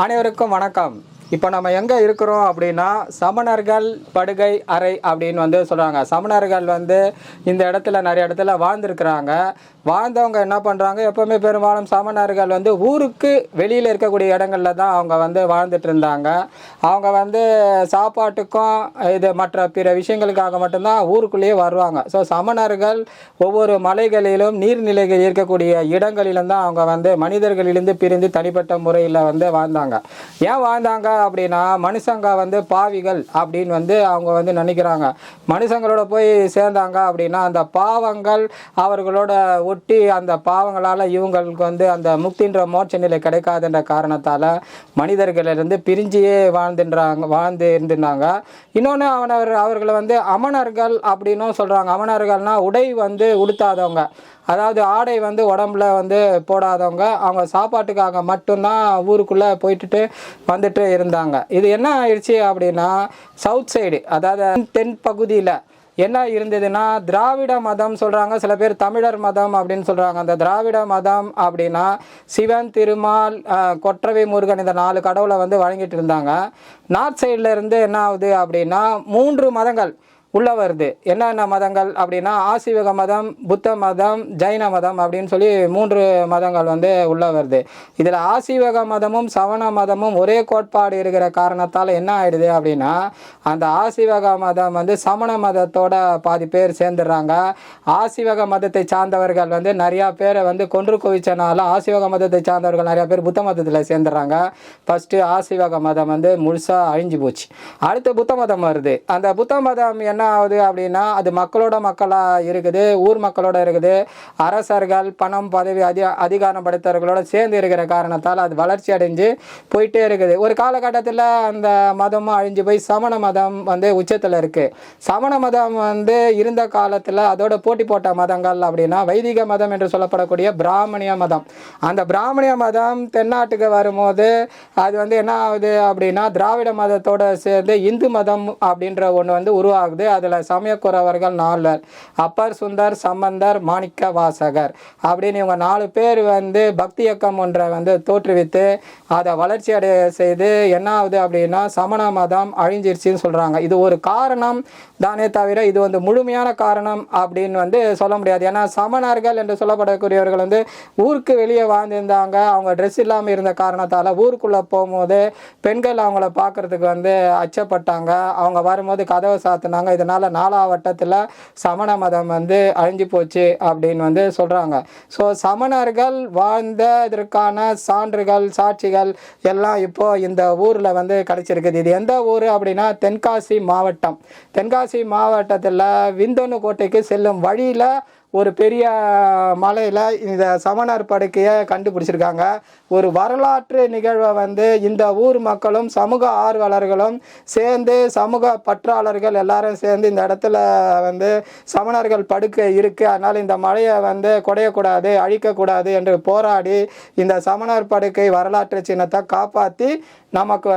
அனைவருக்கும் வணக்கம். இப்போ நம்ம எங்கே இருக்கிறோம் அப்படின்னா சமணர்கள் படுகை அறை அப்படின்னு சொல்கிறாங்க. சமணர்கள் இந்த இடத்துல நிறைய இடத்துல வாழ்ந்துருக்குறாங்க. வாழ்ந்தவங்க என்ன பண்ணுறாங்க, எப்போவுமே பெரும்பாலும் சமணர்கள் ஊருக்கு வெளியில் இருக்கக்கூடிய இடங்களில் தான் அவங்க வாழ்ந்துட்டு இருந்தாங்க. அவங்க சாப்பாட்டுக்கும் இது மற்ற பிற விஷயங்களுக்காக மட்டும்தான் ஊருக்குள்ளேயே வருவாங்க. ஸோ சமணர்கள் ஒவ்வொரு மலைகளிலும் நீர்நிலைகள் இருக்கக்கூடிய இடங்களிலும் தான் அவங்க மனிதர்களிலிருந்து பிரிந்து தனிப்பட்ட முறையில் வாழ்ந்தாங்க. ஏன் வாழ்ந்தாங்க அப்படின்னா, மனுஷங்க பாவிகள் அப்படின்னு அவங்க நினைக்கிறாங்க. மனுஷங்களோட போய் சேர்ந்தாங்க அப்படின்னா அந்த பாவங்கள் அவர்களோட ஒட்டி அந்த பாவங்களால் இவங்களுக்கு அந்த முக்தின்ற மோட்ச நிலை கிடைக்காதுன்ற காரணத்தால் மனிதர்களிலிருந்து பிரிஞ்சியே வாழ்ந்து இருந்திருந்தாங்க. இன்னொன்று அவர்களை அமணர்கள் அப்படின்னும் சொல்கிறாங்க. அமணர்கள்னால் உடை உடுத்தாதவங்க, அதாவது ஆடை உடம்புல போடாதவங்க. அவங்க சாப்பாட்டுக்காக மட்டும்தான் ஊருக்குள்ளே போயிட்டு வந்துட்டு இருந்தாங்க. இது என்ன ஆயிடுச்சு அப்படின்னா, சவுத் சைடு அதாவது தென் பகுதியில் என்ன இருந்ததுன்னா திராவிட மதம் சொல்கிறாங்க, சில பேர் தமிழர் மதம் அப்படின்னு சொல்கிறாங்க. அந்த திராவிட மதம் அப்படின்னா சிவன், திருமால், கொற்றவை முருகன் இந்த 4 கடவுளை வழங்கிட்டு இருந்தாங்க. நார்த் சைடில் இருந்து என்ன ஆகுது அப்படின்னா 3 மதங்கள் உள்ள வருது. என்னென்ன மதங்கள் அப்படின்னா ஆசீவக மதம், புத்த மதம், ஜைன மதம் அப்படின்னு சொல்லி 3 மதங்கள் உள்ள வருது. இதில் ஆசீவக மதமும் சமண மதமும் ஒரே கோட்பாடு இருக்கிற காரணத்தால் என்ன ஆயிடுது அப்படின்னா, அந்த ஆசீவக மதம் சமண மதத்தோட பாதி பேர் சேர்ந்துடுறாங்க. ஆசீவக மதத்தை சார்ந்தவர்கள் நிறையா பேரை கொன்று குவிச்சனால ஆசீவக மதத்தை சார்ந்தவர்கள் நிறையா பேர் புத்த மதத்தில் சேர்ந்துடுறாங்க. ஃபஸ்ட்டு ஆசீவக மதம் முழுசாக அழிஞ்சு போச்சு. அடுத்து புத்த மதம் வருது. அந்த புத்த மதம் என்ன ஆகுது அப்படின்னா, அது மக்களோட மக்களாக இருக்குது, ஊர் மக்களோட இருக்குது. அரசர்கள், பணம், பதவி, அதிகாரம் படைத்தவர்களோட சேர்ந்து இருக்கிற காரணத்தால் அது வளர்ச்சி அடைஞ்சு போயிட்டே இருக்குது. ஒரு காலகட்டத்தில் அந்த மதமும் அழிஞ்சு போய் சமண மதம் உச்சத்தில் இருக்குது. சமண மதம் இருந்த காலத்தில் அதோட போட்டி போட்ட மதங்கள் அப்படின்னா வைதிக மதம் என்று சொல்லப்படக்கூடிய பிராமணிய மதம். அந்த பிராமணிய மதம் தென்னாட்டுக்கு வரும்போது அது என்ன ஆகுது அப்படின்னா திராவிட மதத்தோட சேர்ந்து இந்து மதம் அப்படின்ற ஒன்று உருவாகுது. அதில் சமயக்குறவர்கள் 4 அப்பர், சுந்தர், சம்பந்தர், மாணிக்க வாசகர் அப்படின்னு இவங்க 4 பேர் பக்தி இயக்கம் ஒன்றை தோற்றுவித்து அதை வளர்ச்சி அடைய செய்து என்ன ஆகுது அப்படின்னா சமண மதம் அழிஞ்சிருச்சுன்னு சொல்கிறாங்க. இது ஒரு காரணம் தானே தவிர இது முழுமையான காரணம் அப்படின்னு சொல்ல முடியாது. ஏன்னா சமணர்கள் என்று சொல்லப்படக்கூடியவர்கள் ஊருக்கு வெளியே வாழ்ந்திருந்தாங்க. அவங்க ட்ரெஸ் இல்லாமல் இருந்த காரணத்தால் ஊருக்குள்ளே போகும்போது பெண்கள் அவங்கள பார்க்குறதுக்கு அச்சப்பட்டாங்க. அவங்க வரும்போது கதவை சாத்தினாங்க. இதனால் 4ஆம் வட்டத்தில் சமண மதம் அழிஞ்சு போச்சு அப்படின்னு சொல்கிறாங்க. ஸோ சமணர்கள் வாழ்ந்த இதற்கான சான்றுகள், சாட்சிகள் எல்லாம் இப்போது இந்த ஊரில் கிடைச்சிருக்குது. இது எந்த ஊர் அப்படின்னா தென்காசி மாவட்டம். தென்காசி மாவட்டத்தில் விந்தணு கோட்டைக்கு செல்லும் வழியில் ஒரு பெரிய மலையில் இந்த சமணர் படுக்கையை கண்டுபிடிச்சிருக்காங்க. ஒரு வரலாற்று நிகழ்வை இந்த ஊர் மக்களும் சமூக ஆர்வலர்களும் சேர்ந்து, சமூக பற்றாளர்கள் எல்லாரும் சேர்ந்து இந்த இடத்துல சமணர்கள் படுக்கை இருக்குது, அதனால் இந்த மலையை குடையக்கூடாது, அழிக்கக்கூடாது என்று போராடி இந்த சமணர் படுக்கை வரலாற்று சின்னத்தை காப்பாற்றி நமக்கு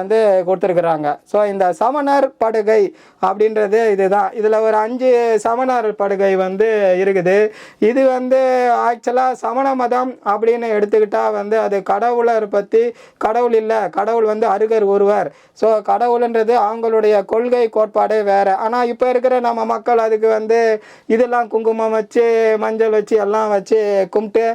கொடுத்துருக்குறாங்க. ஸோ இந்த சமணர் படுகை அப்படின்றது இதுதான். இதில் ஒரு 5 சமணர் படுகை இருக்குது. இது ஆக்சுவலாக சமண மதம் அப்படின்னு எடுத்துக்கிட்டால் அது கடவுளர் பற்றி, கடவுள் இல்லை, கடவுள் அருகர் ஒருவர். ஸோ கடவுள்ன்றது அவங்களுடைய கொள்கை கோட்பாடே வேறு. ஆனால் இப்போ இருக்கிற நம்ம மக்கள் அதுக்கு இதெல்லாம் குங்குமம் வச்சு, மஞ்சள் வச்சு, எல்லாம் வச்சு கும்பிட்டு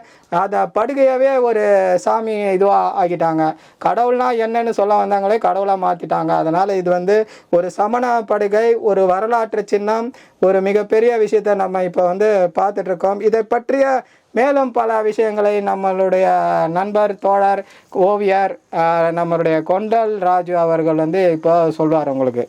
அதை படுகையாகவே ஒரு சாமி இதுவாக ஆக்கிட்டாங்க. கடவுள்னா என்னன்னு சொல்ல வந்தாங்களே கடவுளாக மாற்றிட்டாங்க. அதனால் இது ஒரு சமண படுகை, ஒரு வரலாற்று சின்னம், ஒரு மிகப்பெரிய விஷயத்தை நம்ம இப்போ பார்த்துட்ருக்கோம். இதை பற்றிய மேலும் பல விஷயங்களை நம்மளுடைய நண்பர், தோழர், ஓவியர் நம்மளுடைய கொண்டல் ராஜு அவர்கள் இப்போ சொல்வார் உங்களுக்கு.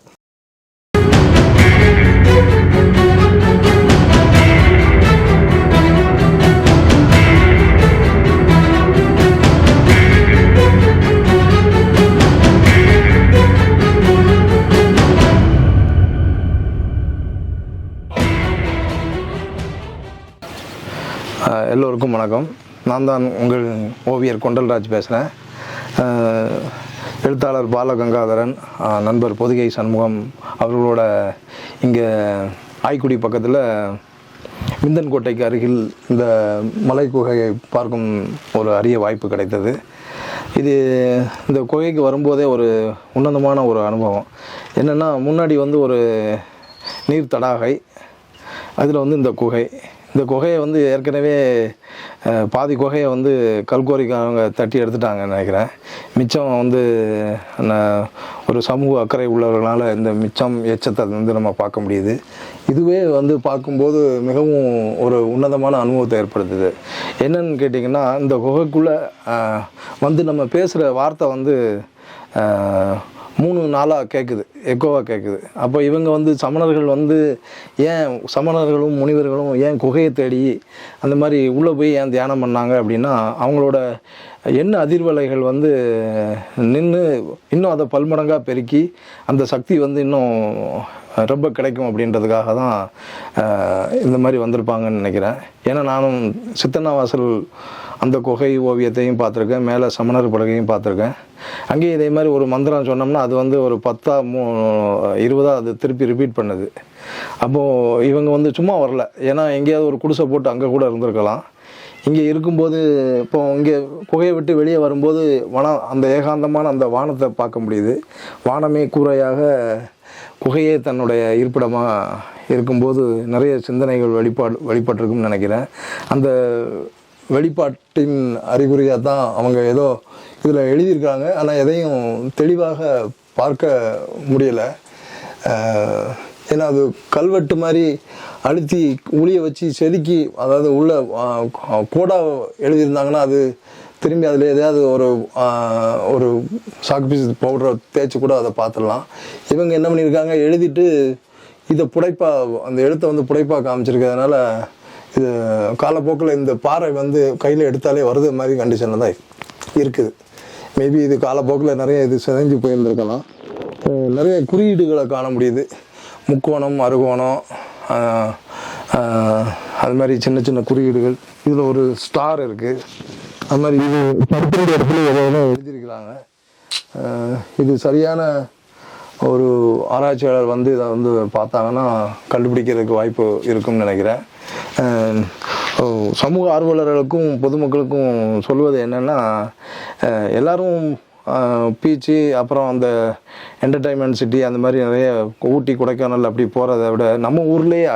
எல்லோருக்கும் வணக்கம். நான் தான் உங்கள் ஓவியர் கொண்டல்ராஜ் பேசுகிறேன். எழுத்தாளர் பாலகங்காதரன், நண்பர் பொதிகை சண்முகம் அவர்களோட இங்கே ஆய்க்குடி பக்கத்தில் விந்தன் கோட்டைக்கு அருகில் இந்த மலை குகையை பார்க்கும் ஒரு அரிய வாய்ப்பு கிடைத்தது. இது இந்த குகைக்கு வரும்போதே ஒரு உன்னதமான ஒரு அனுபவம். என்னென்னா, முன்னாடி வந்து ஒரு நீர் தடாகை, அதில் வந்து இந்த குகையை வந்து ஏற்கனவே பாதி குகையை வந்து கல்கோரிக்காரங்க தட்டி எடுத்துட்டாங்கன்னு நினைக்கிறேன். மிச்சம் வந்து ஒரு சமூக அக்கறை உள்ளவர்களால் இந்த மிச்சம் எச்சத்தை வந்து நம்ம பார்க்க முடியுது. இதுவே வந்து பார்க்கும்போது மிகவும் ஒரு உன்னதமான அனுபவத்தை ஏற்படுத்துது. என்னன்னு கேட்டிங்கன்னா, இந்த குகைக்குள்ளே வந்து நம்ம பேசுகிற வார்த்தை வந்து 3 நாளாக கேட்குது, எக்கோவாக கேட்குது. அப்போ இவங்க வந்து சமணர்கள் வந்து ஏன் சமணர்களும் முனிவர்களும் ஏன் குகையை தேடி அந்த மாதிரி உள்ளே போய் ஏன் தியானம் பண்ணாங்க அப்படின்னா, அவங்களோட எண்ண அதிர்வலைகள் வந்து நின்று இன்னும் அதை பல்மடங்காக பெருக்கி அந்த சக்தி வந்து இன்னும் ரொம்ப கிடைக்கும் அப்படின்றதுக்காக தான் இந்த மாதிரி வந்திருப்பாங்கன்னு நினைக்கிறேன். ஏன்னா நானும் சித்தன்னாவாசல் அந்த குகை ஓவியத்தையும் பார்த்துருக்கேன், மேலே சமணர் படுகையும் பார்த்துருக்கேன். அங்கேயும் இதே மாதிரி ஒரு மந்திரம் சொன்னோம்னா அது வந்து ஒரு 10-20 அது திருப்பி ரிப்பீட் பண்ணுது. அப்போது இவங்க வந்து சும்மா வரல, ஏன்னா எங்கேயாவது ஒரு குடிசை போட்டு அங்கே கூட இருந்திருக்கலாம். இங்கே இருக்கும்போது இப்போ இங்கே குகையை விட்டு வெளியே வரும்போது அந்த ஏகாந்தமான அந்த வானத்தை பார்க்க முடியுது. வானமே கூரையாக குகையே தன்னுடைய இருப்பிடமாக இருக்கும்போது நிறைய சிந்தனைகள் வெளிப்பட்டிருக்குன்னு நினைக்கிறேன். அந்த வெளிப்பாட்டின் அறிகுறியாக தான் அவங்க ஏதோ இதில் எழுதியிருக்காங்க. ஆனால் எதையும் தெளிவாக பார்க்க முடியலை. ஏன்னா அது கல்வெட்டு மாதிரி அழுத்தி உளியை வச்சு செதுக்கி, அதாவது உள்ள கோடாக எழுதியிருந்தாங்கன்னா அது திரும்பி அதில் எதையாவது ஒரு சாக்கு பீஸ் பவுடரை தேய்ச்சி கூட அதை பார்த்துடலாம். இவங்க என்ன பண்ணியிருக்காங்க, எழுதிட்டு இதை அந்த எழுத்தை வந்து புடைப்பாக காமிச்சிருக்கிறதுனால இது காலப்போக்கில் இந்த பாறை வந்து கையில் எடுத்தாலே வருது மாதிரி கண்டிஷனில் தான் இருக்குது. மேபி இது காலப்போக்கில் நிறைய இது சிதைஞ்சு போயிருந்திருக்கலாம். நிறைய குறியீடுகளை காண முடியுது, முக்கோணம், அறுகோணம், அது மாதிரி சின்ன சின்ன குறியீடுகள். இதில் ஒரு ஸ்டார் இருக்குது. அது மாதிரி இது படுத்துற இடத்துல எவ்வளோ எழுதியிருக்கிறாங்க. இது சரியான ஒரு ஆராய்ச்சியாளர் வந்து இதை வந்து பார்த்தாங்கன்னா கண்டுபிடிக்கிறதுக்கு வாய்ப்பு இருக்குன்னு நினைக்கிறேன். சமூக ஆர்வலர்களுக்கும் பொதுமக்களுக்கும் சொல்வது என்னென்னா, எல்லோரும் பீச்சு, அப்புறம் அந்த என்டர்டைன்மெண்ட் சிட்டி, அந்த மாதிரி நிறைய ஊட்டி, கொடைக்கானல் அப்படி போகிறத விட நம்ம ஊர்லேயே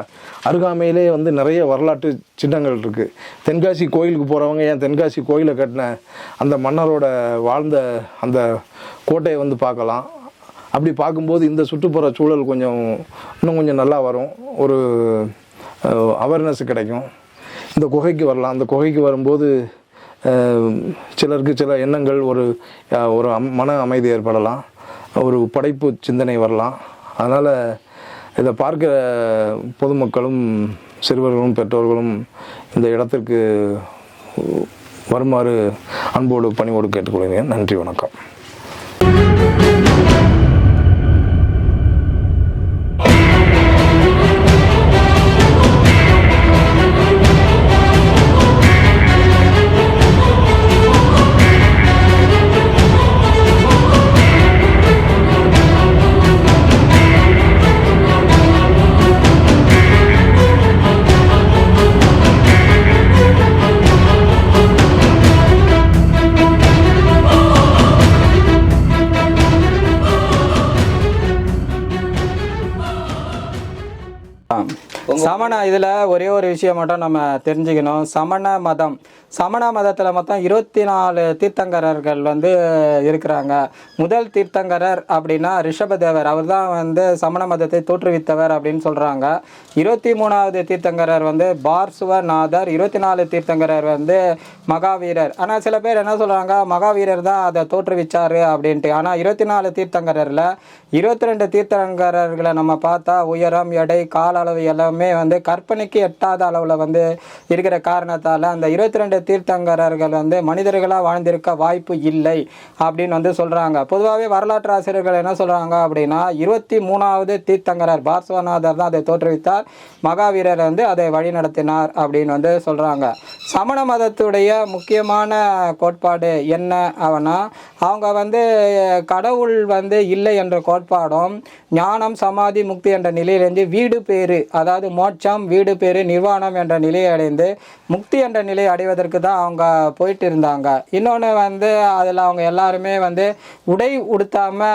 அருகாமையிலே வந்து நிறைய வரலாற்று சின்னங்கள் இருக்குது. தென்காசி கோயிலுக்கு போகிறவங்க ஏன் தென்காசி கோயிலை கட்டின அந்த மன்னரோட வாழ்ந்த அந்த கோட்டையை வந்து பார்க்கலாம். அப்படி பார்க்கும்போது இந்த சுற்றுப்புற சூழல் இன்னும் கொஞ்சம் நல்லா வரும், ஒரு அவேர்னஸ் கிடைக்கும். இந்த குகைக்கு வரலாம். அந்த குகைக்கு வரும்போது சிலருக்கு சில எண்ணங்கள், ஒரு மன அமைதி ஏற்படலாம், ஒரு படைப்பு சிந்தனை வரலாம். அதனால் இதை பார்க்கிற பொதுமக்களும் சிறுவர்களும் பெற்றோர்களும் இந்த இடத்திற்கு வருமாறு அன்போடு பணிவோடு கேட்டுக்கொள்கிறேன். நன்றி, வணக்கம். சமண இதில் ஒரே ஒரு விஷயம் மட்டும் நம்ம தெரிஞ்சுக்கணும். சமண மதத்தில் மொத்தம் 24 தீர்த்தங்கரர்கள் வந்து இருக்கிறாங்க. முதல் தீர்த்தங்கரர் அப்படின்னா ரிஷபதேவர், அவர் தான் வந்து சமண மதத்தை தோற்றுவித்தவர் அப்படின்னு சொல்கிறாங்க. 23வது தீர்த்தங்கரர் வந்து பார்சுவநாதர், 24 தீர்த்தங்கரர் வந்து மகாவீரர். ஆனால் சில பேர் என்ன சொல்கிறாங்க, மகாவீரர் தான் அதை தோற்றுவிச்சார் அப்படின்ட்டு. ஆனால் 24 தீர்த்தங்கரரில் 22 தீர்த்தங்கரர்களை நம்ம பார்த்தா உயரம், எடை, கால அளவு எல்லாமே வந்து கற்பனைக்கு எட்டாத அளவில் வந்து இருக்கிற காரணத்தால் அந்த 22 தீர்த்தங்கரர்கள் வந்து மனிதர்களாக வாழ்ந்திருக்க வாய்ப்பு இல்லை அப்படின்னு வந்து சொல்கிறாங்க. பொதுவாகவே வரலாற்று ஆசிரியர்கள் என்ன சொல்கிறாங்க அப்படின்னா, 23வது தீர்த்தங்கரர் பார்சுவநாதர் தான் அதை தோற்றுவித்தார், மகாவீரர் வந்து அதை வழிநடத்தினார் அப்படின்னு வந்து சொல்கிறாங்க. சமண மதத்துடைய முக்கியமான கோட்பாடு என்ன அவனா, அவங்க வந்து கடவுள் வந்து இல்லை என்ற கோட்பாடும் ஞானம், சமாதி, முக்தி என்ற நிலையிலேருந்து வீடு பேறு, அதாவது மோட்சம், வீடு பேரு, நிர்வாணம் என்ற நிலையை அடைந்து முக்தி என்ற நிலையை அடைவதற்கு தான் அவங்க போயிட்டு இருந்தாங்க. இன்னொன்று வந்து அதில் அவங்க எல்லாருமே வந்து உடை உடுத்தாம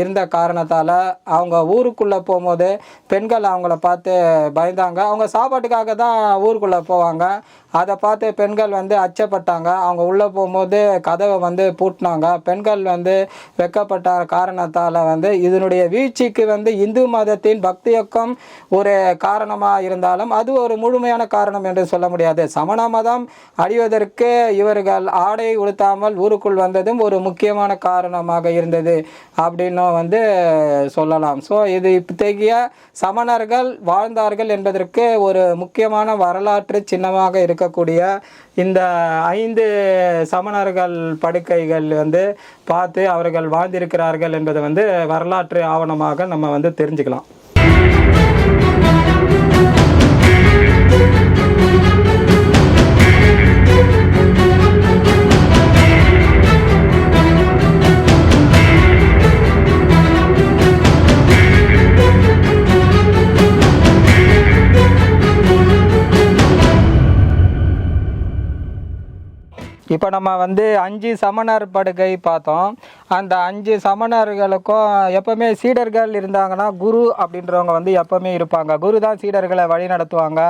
இருந்த காரணத்தால் அவங்க ஊருக்குள்ளே போகும்போது பெண்கள் அவங்கள பார்த்து பயந்தாங்க. அவங்க சாப்பாட்டுக்காக தான் ஊருக்குள்ளே போவாங்க. அதை பார்த்து பெண்கள் வந்து அச்சப்பட்டாங்க. அவங்க உள்ளே போகும்போது கதவை வந்து பூட்டினாங்க. பெண்கள் வந்து வெக்கப்பட்ட காரணத்தால் வந்து இதனுடைய வீழ்ச்சிக்கு வந்து இந்து மதத்தின் பக்தி இயக்கம் ஒரு காரணமாக இருந்தாலும் அது ஒரு முழுமையான காரணம் என்று சொல்ல முடியாது. சமண மதம் அழிவதற்கு இவர்கள் ஆடை உடுத்தாமல் ஊருக்குள் வந்ததும் ஒரு முக்கியமான காரணமாக இருந்தது அப்படின்னு வந்து சொல்லலாம். ஸோ இது இத்தகைய சமணர்கள் வாழ்ந்தார்கள் என்பதற்கு ஒரு முக்கியமான வரலாற்று சின்னமாக இருக்கக்கூடிய இந்த 5 சமணர்கள் படுக்கைகள் வந்து பார்த்து அவர்கள் வாழ்ந்திருக்கிறார்கள் என்பதை வந்து வரலாற்று ஆவணமாக நம்ம வந்து தெரிஞ்சுக்கலாம். இப்போ நம்ம வந்து 5 சமணர் படுகை பார்த்தோம். அந்த 5 சமணர்களுக்கும் எப்பவுமே சீடர்கள் இருந்தாங்கன்னா குரு அப்படின்றவங்க வந்து எப்பவுமே இருப்பாங்க. குரு தான் சீடர்களை வழி நடத்துவாங்க.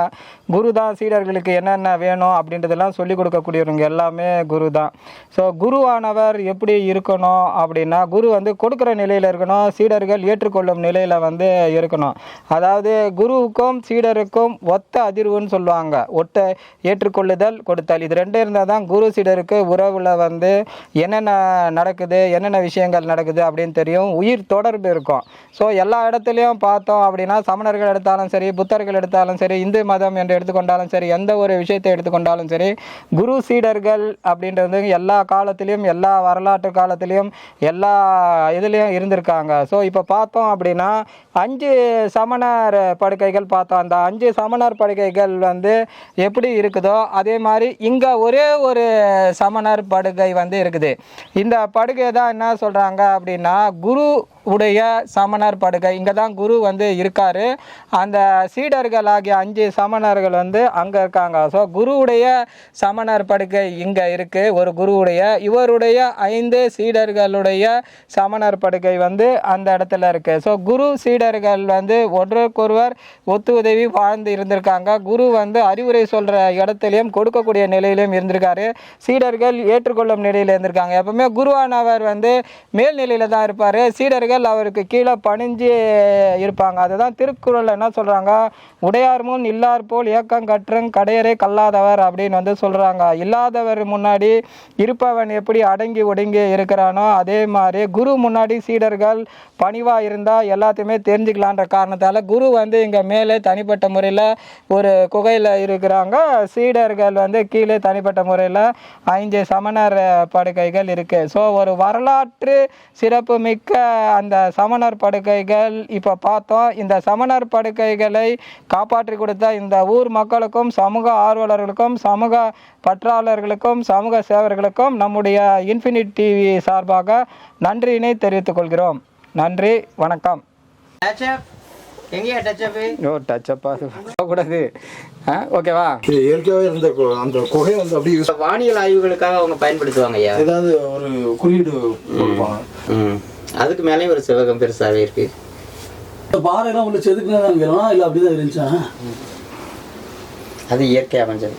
குரு தான் சீடர்களுக்கு என்னென்ன வேணும் அப்படின்றதெல்லாம் சொல்லி கொடுக்கக்கூடியவங்க எல்லாமே குரு தான். ஸோ குருவானவர் எப்படி இருக்கணும் அப்படின்னா குரு வந்து கொடுக்குற நிலையில் இருக்கணும், சீடர்கள் ஏற்றுக்கொள்ளும் நிலையில் வந்து இருக்கணும். அதாவது குருவுக்கும் சீடருக்கும் ஒத்த அதிர்வுன்னு சொல்லுவாங்க. ஒட்ட ஏற்றுக்கொள்ளுதல், கொடுத்தல், இது ரெண்டும் இருந்தால் தான் குரு சீடருக்கு உறவில் வந்து என்னென்ன நடக்குது, என்னென்ன விஷயங்கள் நடக்குது அப்படின்னு தெரியும். உயிர் தொடர்பு இருக்கும். ஸோ எல்லா இடத்துலையும் பார்த்தோம் அப்படின்னா சமணர்கள் எடுத்தாலும் சரி, புத்தர்கள் எடுத்தாலும் சரி, இந்து மதம் என்று எடுத்துக்கொண்டாலும் சரி, எந்த ஒரு விஷயத்தை எடுத்துக்கொண்டாலும் சரி, குரு சீடர்கள் அப்படின்றது எல்லா காலத்திலையும், எல்லா வரலாற்று காலத்திலையும், எல்லா இதுலேயும் இருந்திருக்காங்க. ஸோ இப்போ பார்த்தோம் அப்படின்னா 5 சமணர் படுக்கைகள் பார்த்தோம். அந்த 5 சமணர் படுக்கைகள் வந்து எப்படி இருக்குதோ அதே மாதிரி இங்கே ஒரே ஒரு சமணர் படுகை வந்து இருக்குது. இந்த படுகை தான் என்ன சொல்கிறாங்க அப்படின்னா குரு உடைய சமணர் படுகை. இங்கே தான் குரு வந்து இருக்கார். அந்த சீடர்கள் ஆகிய 5 சமணர்கள் வந்து அங்கே இருக்காங்க. ஸோ குருவுடைய சமணர் படுகை இங்கே இருக்குது. ஒரு குருவுடைய, இவருடைய 5 சீடர்களுடைய சமணர் படுகை வந்து அந்த இடத்துல இருக்குது. ஸோ குரு சீடர்கள் வந்து ஒருவருக்கொருவர் ஒத்து உதவி வாழ்ந்து இருந்திருக்காங்க. குரு வந்து அறிவுரை சொல்கிற இடத்துலையும் கொடுக்கக்கூடிய நிலையிலும் இருந்திருக்காரு. சீடர்கள் ஏற்றுக்கொள்ளும் நிலையில் இருந்திருக்காங்க. எப்பவுமே குருவானவர் வந்து மேல்நிலையில் தான் இருப்பார். சீடர்கள் அவருக்கு கீழே பணிஞ்சு இருப்பாங்க. அதுதான் திருக்குறள் என்ன சொல்கிறாங்க, உடையார் முன் இல்லார் போல் ஏக்கம் கற்றுங் கடையரை கல்லாதவர் அப்படின்னு வந்து சொல்கிறாங்க. இல்லாதவர் முன்னாடி இருப்பவன் எப்படி அடங்கி ஒடுங்கி இருக்கிறானோ அதே மாதிரி குரு முன்னாடி சீடர்கள் பணிவாக இருந்தால் எல்லாத்தையுமே தெரிஞ்சுக்கலான்ற காரணத்தால் குரு வந்து இங்கே மேலே தனிப்பட்ட முறையில் ஒரு குகையில் இருக்கிறாங்க. சீடர்கள் வந்து கீழே தனிப்பட்ட முறையில் 5 சமணர் படுக்கைகள் இருக்குது. ஸோ ஒரு வரலாற்று சிறப்பு மிக்க அந்த சமணர் படுக்கைகள் இப்போ பார்த்தோம். இந்த சமணர் படுக்கைகளை காப்பாற்றி கொடுத்த இந்த ஊர் மக்களுக்கும், சமூக ஆர்வலர்களுக்கும், சமூக பற்றாளர்களுக்கும், சமூக சேவர்களுக்கும் நம்முடைய இன்ஃபினிட் டிவி சார்பாக நன்றியினை தெரிவித்துக் கொள்கிறோம். நன்றி, வணக்கம். கூடாது, ஓகேவா? இயற்கையாகவே இருந்த அந்த குகை வந்து அப்படியே வானியல் ஆய்வுகளுக்காக அவங்க பயன்படுத்துவாங்க ஐயா. ஏதாவது ஒரு குறியீடு கொடுப்பாங்க. அதுக்கு மேலே ஒரு சிவகம் பெருசாகவே இருக்கு. பாறைலாம் உள்ள செதுக்குனா இல்லை அப்படிதான் இருந்துச்சா? அது இயற்கை அமைஞ்சது.